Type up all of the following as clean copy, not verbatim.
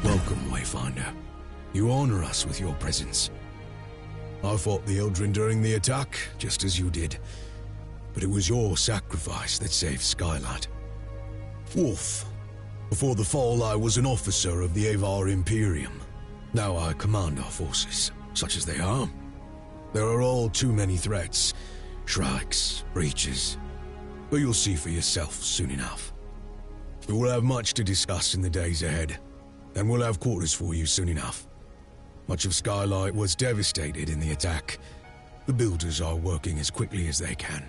Welcome, Wayfinder. You honor us with your presence. I fought the Eldrin during the attack, just as you did. But it was your sacrifice that saved Skylight. Wolf. Before the fall, I was an officer of the Avar Imperium. Now I command our forces, such as they are. There are all too many threats. Shrikes, breaches. But you'll see for yourself soon enough. We will have much to discuss in the days ahead, and we'll have quarters for you soon enough. Much of Skylight was devastated in the attack. The builders are working as quickly as they can.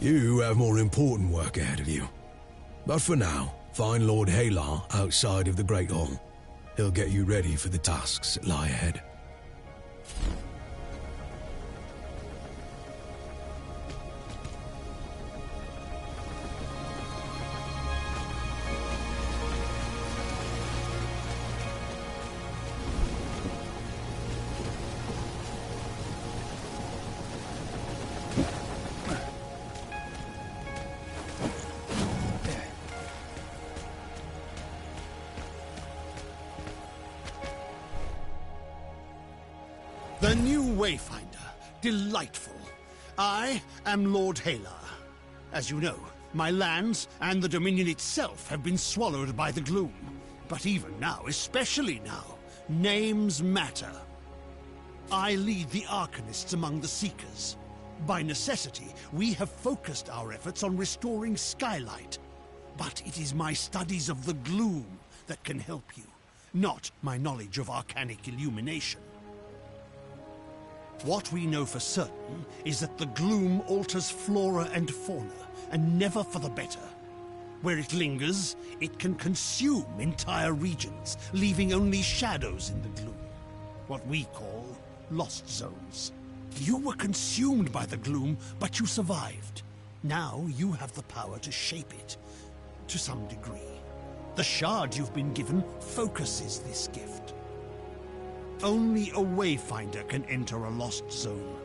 You have more important work ahead of you. But for now, find Lord HALAR outside of the Great Hall. He'll get you ready for the tasks that lie ahead. The new Wayfinder. Delightful. I am Lord HALAR. As you know, my lands and the Dominion itself have been swallowed by the gloom. But even now, especially now, names matter. I lead the Arcanists among the Seekers. By necessity, we have focused our efforts on restoring Skylight. But it is my studies of the gloom that can help you, not my knowledge of arcanic illumination. What we know for certain is that the gloom alters flora and fauna, and never for the better. Where it lingers, it can consume entire regions, leaving only shadows in the gloom. What we call lost zones. You were consumed by the gloom, but you survived. Now you have the power to shape it, to some degree. The shard you've been given focuses this gift. Only a Wayfinder can enter a lost zone.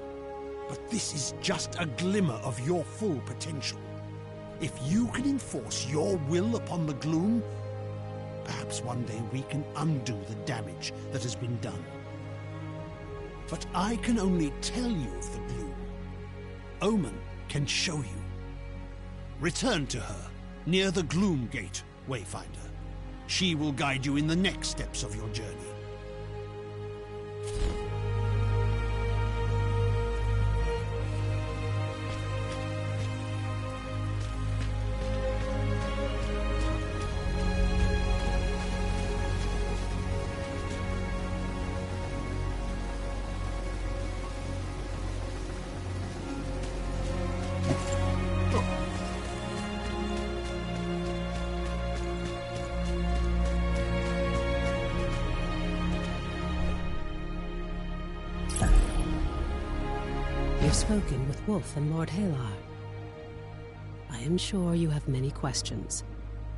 But this is just a glimmer of your full potential. If you can enforce your will upon the gloom, perhaps one day we can undo the damage that has been done. But I can only tell you of the gloom. OMEN can show you. Return to her, near the Gloom Gate, Wayfinder. She will guide you in the next steps of your journey. You've spoken with Wolf and Lord HALAR. I am sure you have many questions,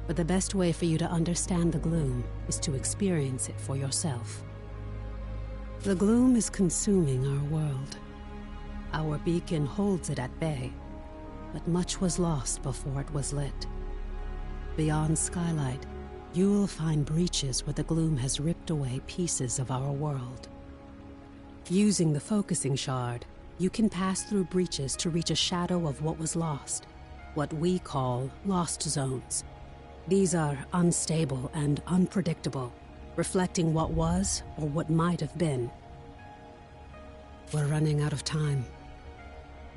but the best way for you to understand the gloom is to experience it for yourself. The gloom is consuming our world. Our beacon holds it at bay, but much was lost before it was lit. Beyond Skylight, you will find breaches where the gloom has ripped away pieces of our world. Using the focusing shard, you can pass through breaches to reach a shadow of what was lost, what we call lost zones. These are unstable and unpredictable, reflecting what was or what might have been. We're running out of time.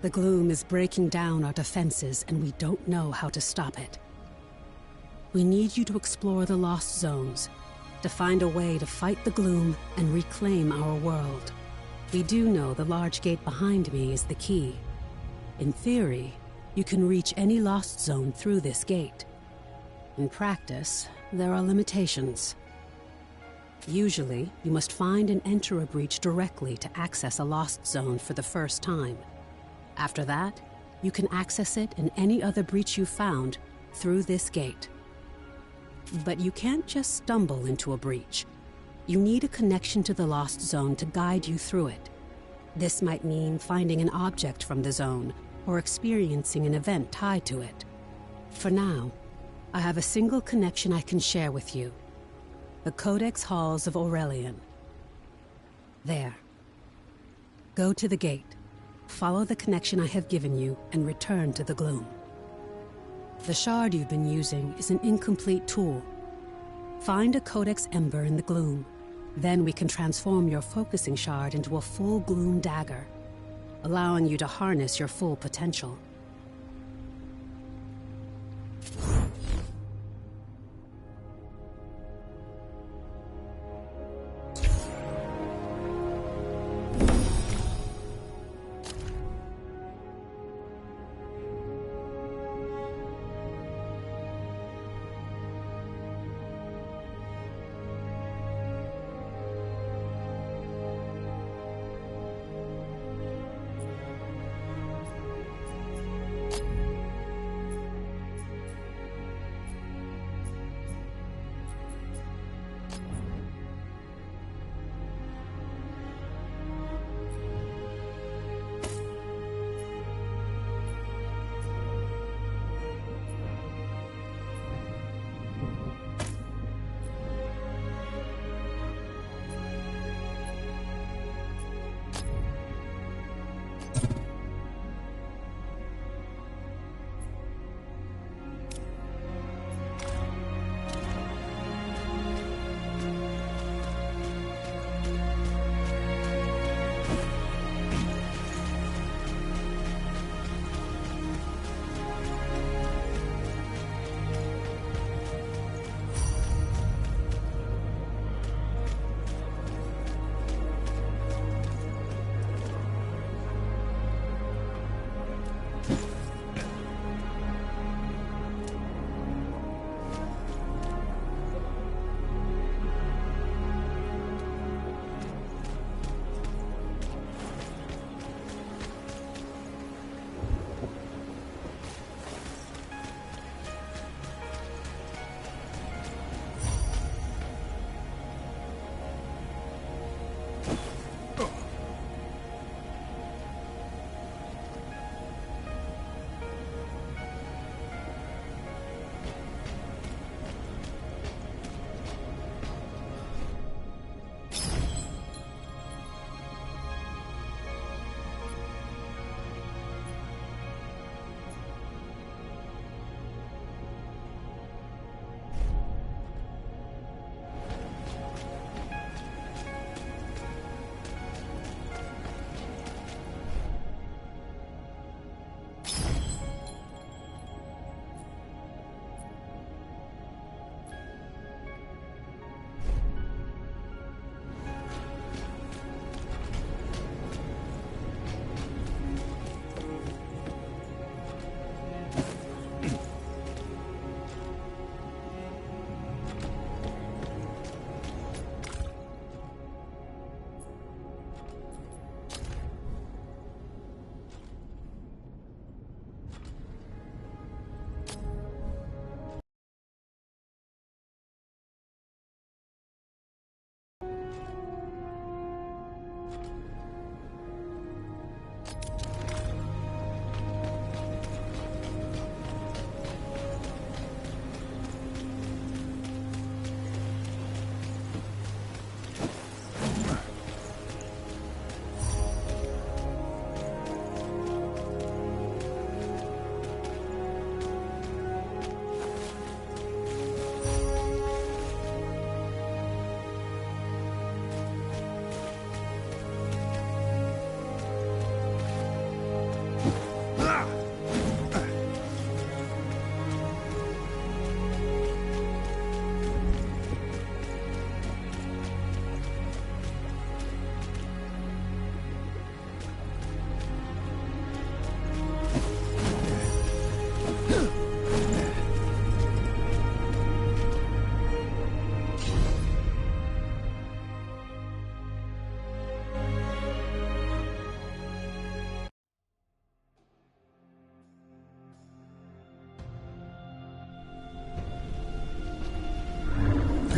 The gloom is breaking down our defenses, and we don't know how to stop it. We need you to explore the lost zones, to find a way to fight the gloom and reclaim our world. We do know the large gate behind me is the key. In theory, you can reach any lost zone through this gate. In practice, there are limitations. Usually, you must find and enter a breach directly to access a lost zone for the first time. After that, you can access it in any other breach you found through this gate. But you can't just stumble into a breach. You need a connection to the lost zone to guide you through it. This might mean finding an object from the zone, or experiencing an event tied to it. For now, I have a single connection I can share with you. The Codex Halls of Aurelian. There. Go to the gate. Follow the connection I have given you and return to the gloom. The shard you've been using is an incomplete tool. Find a Codex Ember in the gloom. Then we can transform your focusing shard into a full gloom dagger, allowing you to harness your full potential.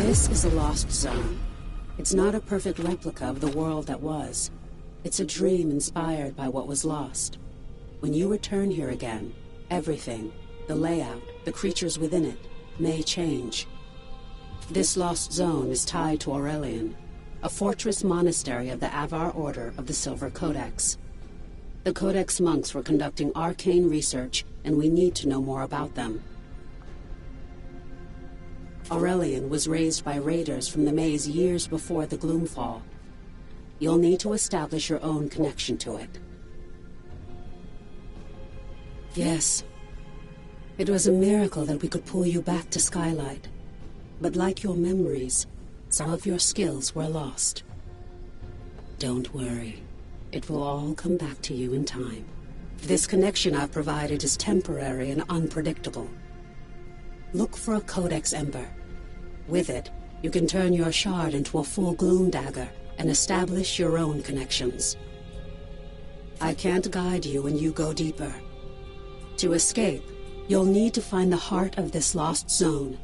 This is a lost zone. It's not a perfect replica of the world that was. It's a dream inspired by what was lost. When you return here again, everything, the layout, the creatures within it, may change. This lost zone is tied to Aurelian, a fortress monastery of the Avar Order of the Silver Codex. The Codex monks were conducting arcane research, and we need to know more about them. Aurelian was raised by raiders from the maze years before the Gloomfall. You'll need to establish your own connection to it. Yes. It was a miracle that we could pull you back to Skylight. But like your memories, some of your skills were lost. Don't worry. It will all come back to you in time. This connection I've provided is temporary and unpredictable. Look for a Codex Ember. With it, you can turn your shard into a full gloom dagger and establish your own connections. I can't guide you when you go deeper. To escape, you'll need to find the heart of this lost zone,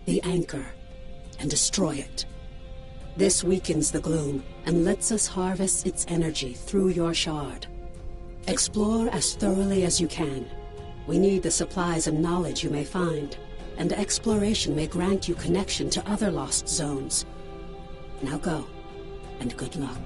the anchor, and destroy it. This weakens the gloom and lets us harvest its energy through your shard. Explore as thoroughly as you can. We need the supplies and knowledge you may find, and exploration may grant you connection to other lost zones. Now go, and good luck.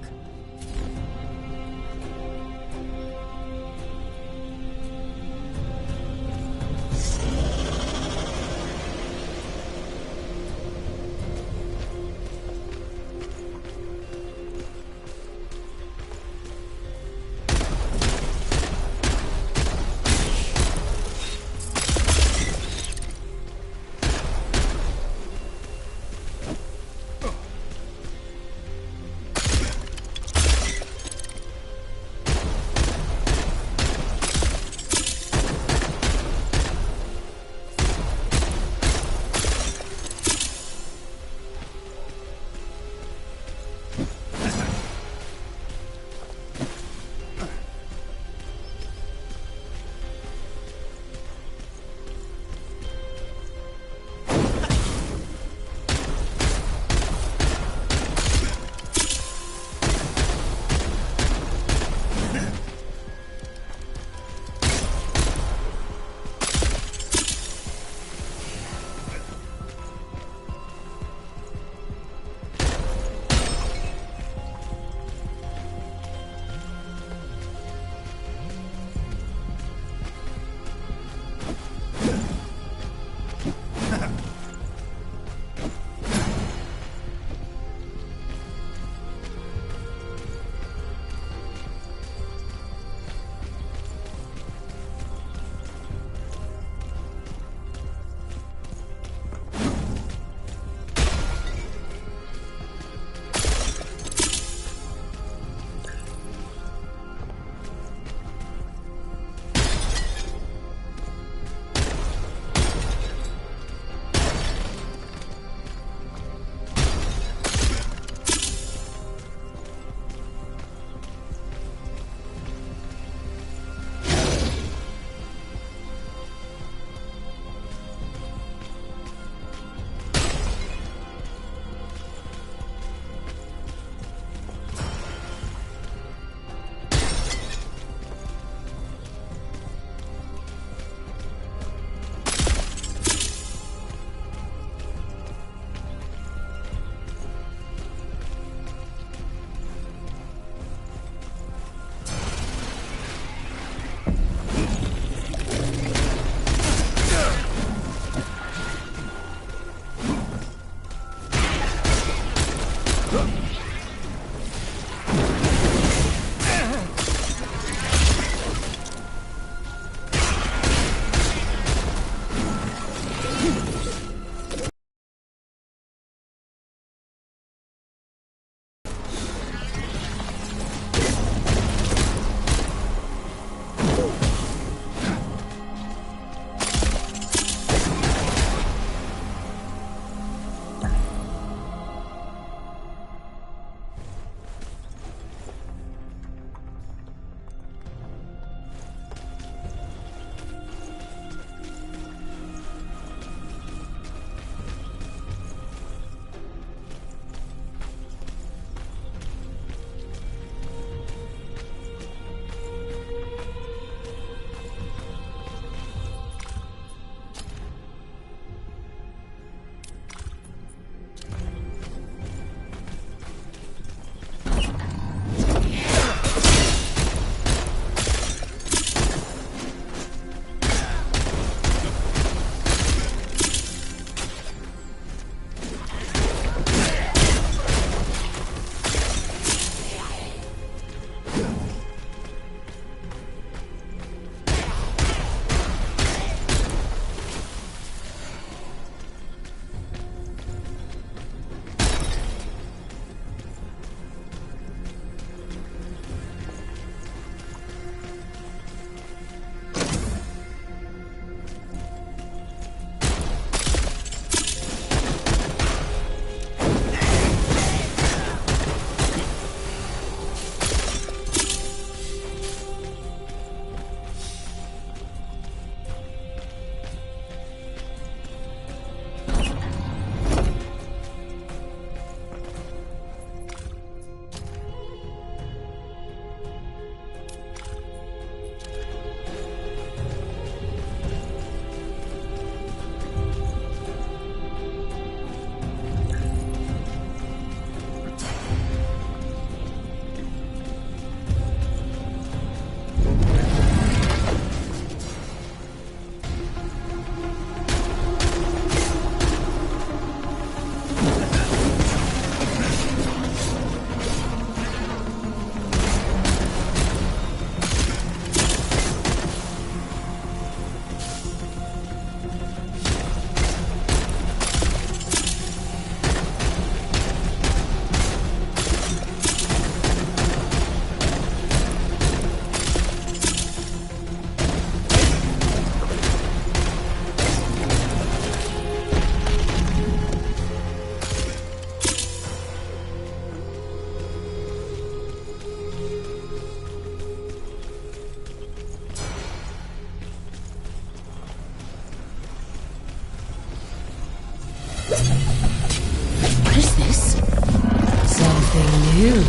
You.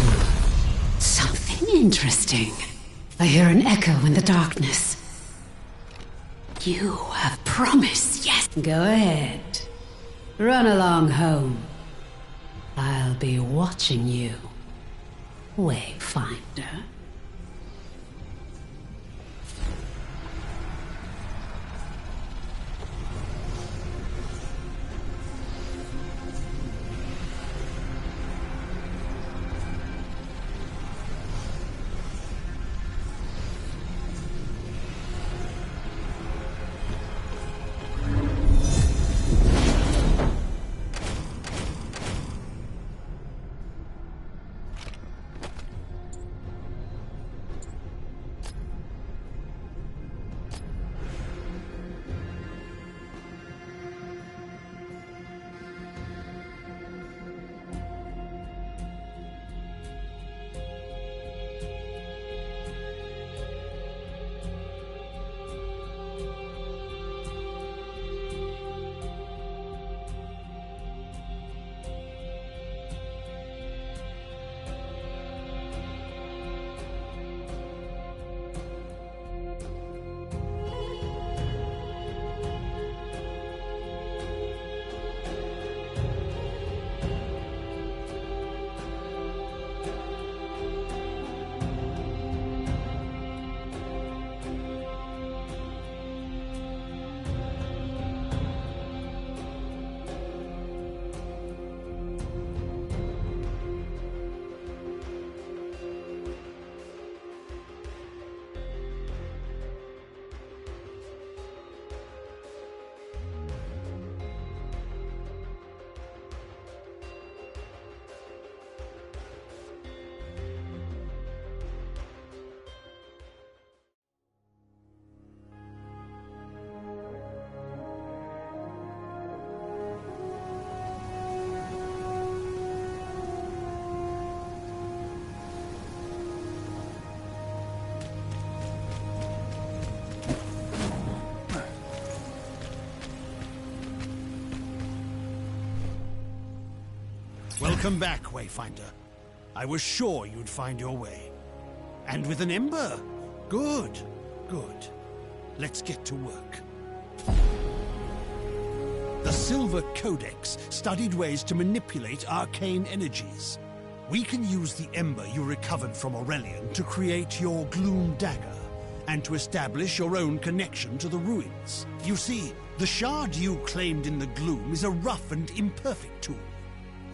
Something interesting. I hear an echo in the darkness. You have promise, yes? Go ahead. Run along home. I'll be watching you, Wayfinder. Welcome back, Wayfinder. I was sure you'd find your way. And with an ember? Good, good. Let's get to work. The Silver Codex studied ways to manipulate arcane energies. We can use the ember you recovered from Aurelian to create your Gloom Dagger, and to establish your own connection to the ruins. You see, the shard you claimed in the gloom is a rough and imperfect tool.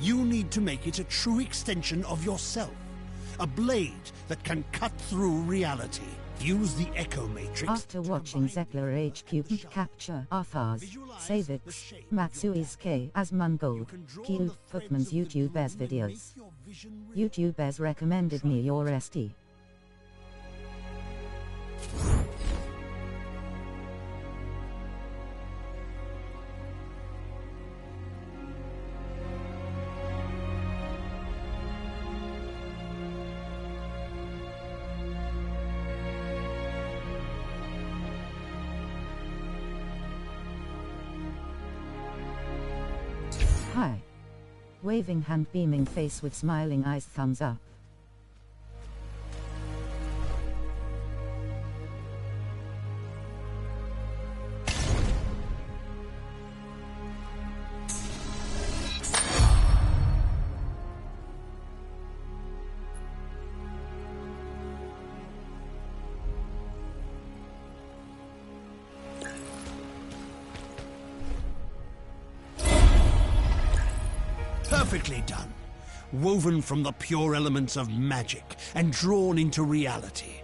You need to make it a true extension of yourself. A blade that can cut through reality. Use the Echo Matrix. After watching Zekler HQ capture Arthars, Savix, Matsui's as Mungold, Kyu Footman's YouTube's videos. YouTube's recommended me your ST. Hi. Waving hand, beaming face with smiling eyes, thumbs up. Perfectly done. Woven from the pure elements of magic and drawn into reality.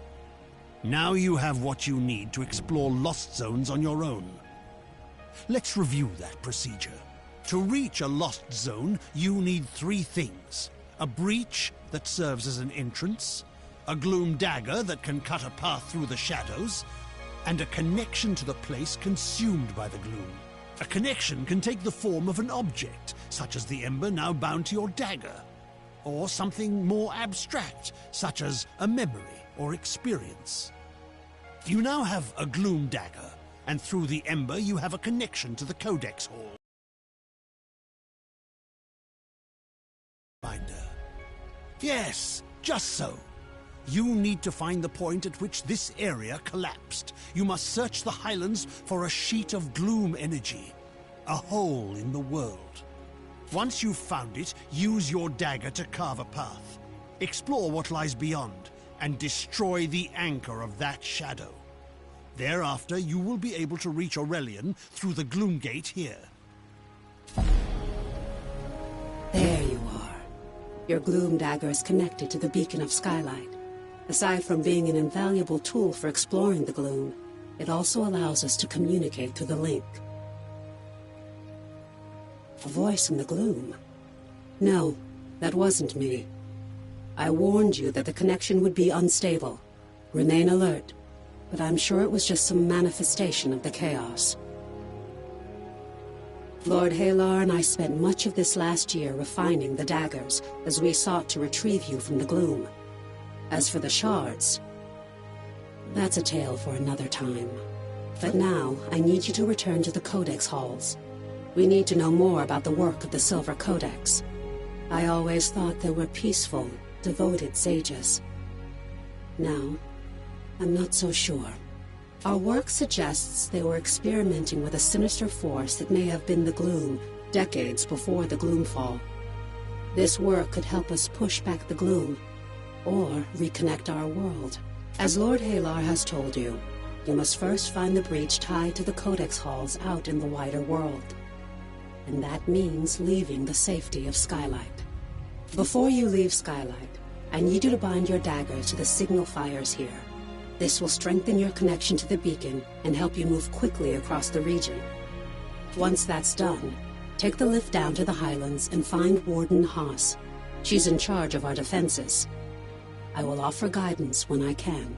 Now you have what you need to explore lost zones on your own. Let's review that procedure. To reach a lost zone, you need 3 things. A breach that serves as an entrance, a gloom dagger that can cut a path through the shadows, and a connection to the place consumed by the gloom. A connection can take the form of an object, such as the ember now bound to your dagger, or something more abstract, such as a memory or experience. You now have a gloom dagger, and through the ember you have a connection to the Codex Hall. Yes, just so. You need to find the point at which this area collapsed. You must search the highlands for a sheet of gloom energy. A hole in the world. Once you've found it, use your dagger to carve a path. Explore what lies beyond, and destroy the anchor of that shadow. Thereafter, you will be able to reach Aurelian through the Gloom Gate here. There you are. Your gloom dagger is connected to the beacon of Skylight. Aside from being an invaluable tool for exploring the gloom, it also allows us to communicate through the link. A voice in the gloom? No, that wasn't me. I warned you that the connection would be unstable. Remain alert, but I'm sure it was just some manifestation of the chaos. Lord HALAR and I spent much of this last year refining the daggers as we sought to retrieve you from the gloom. As for the shards, that's a tale for another time. But now, I need you to return to the Codex halls. We need to know more about the work of the Silver Codex. I always thought they were peaceful, devoted sages. Now, I'm not so sure. Our work suggests they were experimenting with a sinister force that may have been the Gloom, decades before the Gloomfall. This work could help us push back the Gloom, or reconnect our world. As Lord HALAR has told you, you must first find the breach tied to the Codex halls out in the wider world. And that means leaving the safety of Skylight. Before you leave Skylight, I need you to bind your dagger to the signal fires here. This will strengthen your connection to the beacon and help you move quickly across the region. Once that's done, take the lift down to the Highlands and find Warden Haas. She's in charge of our defenses. I will offer guidance when I can.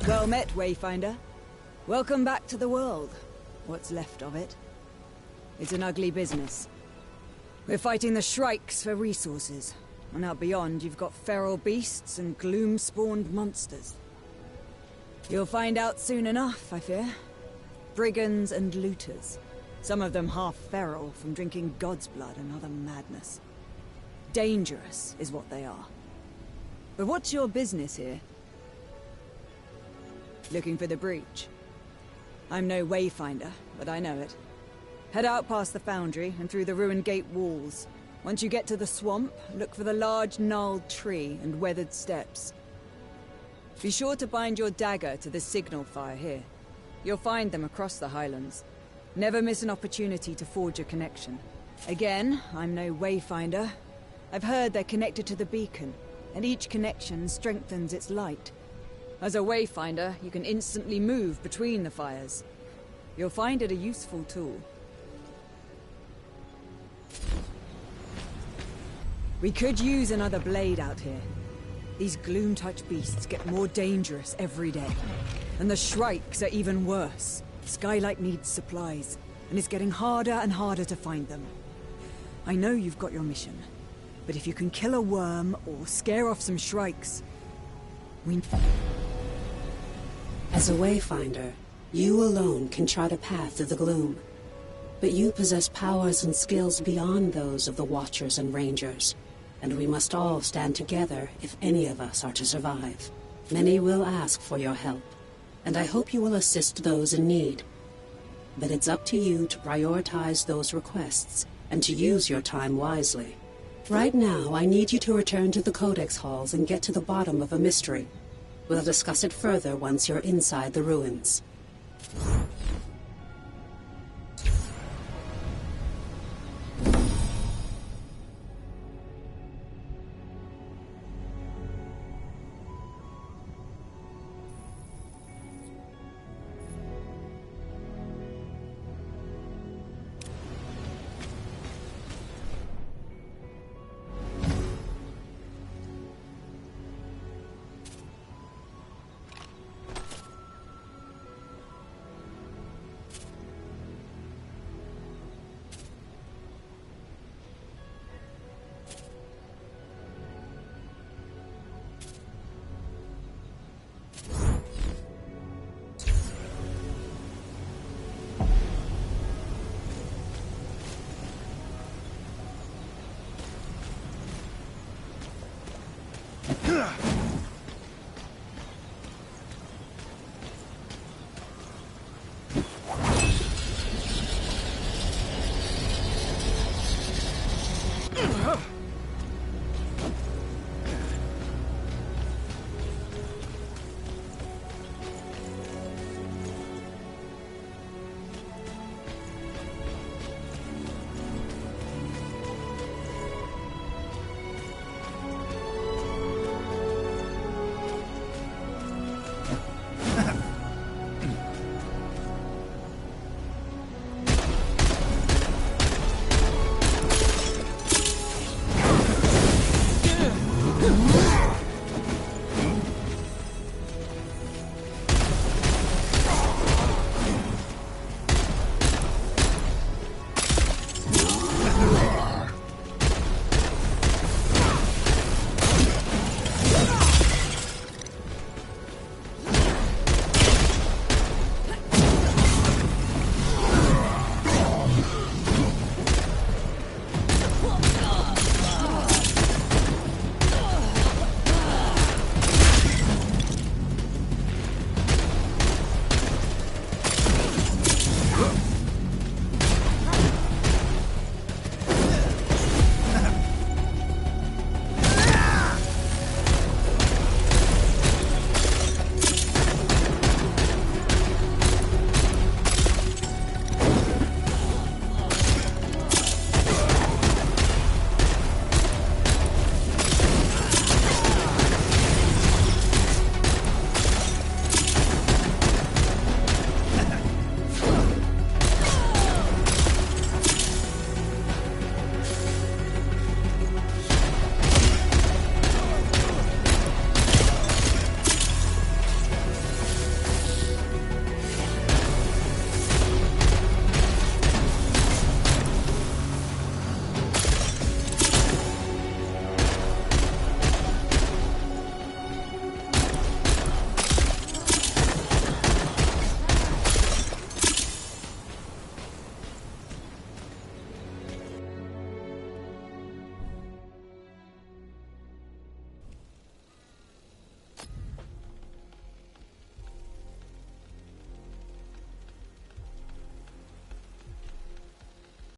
Well met, Wayfinder. Welcome back to the world. What's left of it. It's an ugly business. We're fighting the Shrikes for resources. And out beyond, you've got feral beasts and gloom-spawned monsters. You'll find out soon enough, I fear. Brigands and looters. Some of them half feral from drinking God's blood and other madness. Dangerous is what they are. But what's your business here? Looking for the breach. I'm no Wayfinder, but I know it. Head out past the foundry and through the ruined gate walls. Once you get to the swamp, look for the large gnarled tree and weathered steps. Be sure to bind your dagger to the signal fire here. You'll find them across the highlands. Never miss an opportunity to forge a connection. Again, I'm no Wayfinder. I've heard they're connected to the beacon, and each connection strengthens its light. As a Wayfinder, you can instantly move between the fires. You'll find it a useful tool. We could use another blade out here. These gloom-touch beasts get more dangerous every day. And the Shrikes are even worse. Skylight needs supplies, and it's getting harder and harder to find them. I know you've got your mission, but if you can kill a worm or scare off some Shrikes, we... As a Wayfinder, you alone can chart a path through the gloom. But you possess powers and skills beyond those of the Watchers and Rangers. And we must all stand together if any of us are to survive. Many will ask for your help, and I hope you will assist those in need. But it's up to you to prioritize those requests, and to use your time wisely. Right now, I need you to return to the Codex Halls and get to the bottom of a mystery. We'll discuss it further once you're inside the ruins.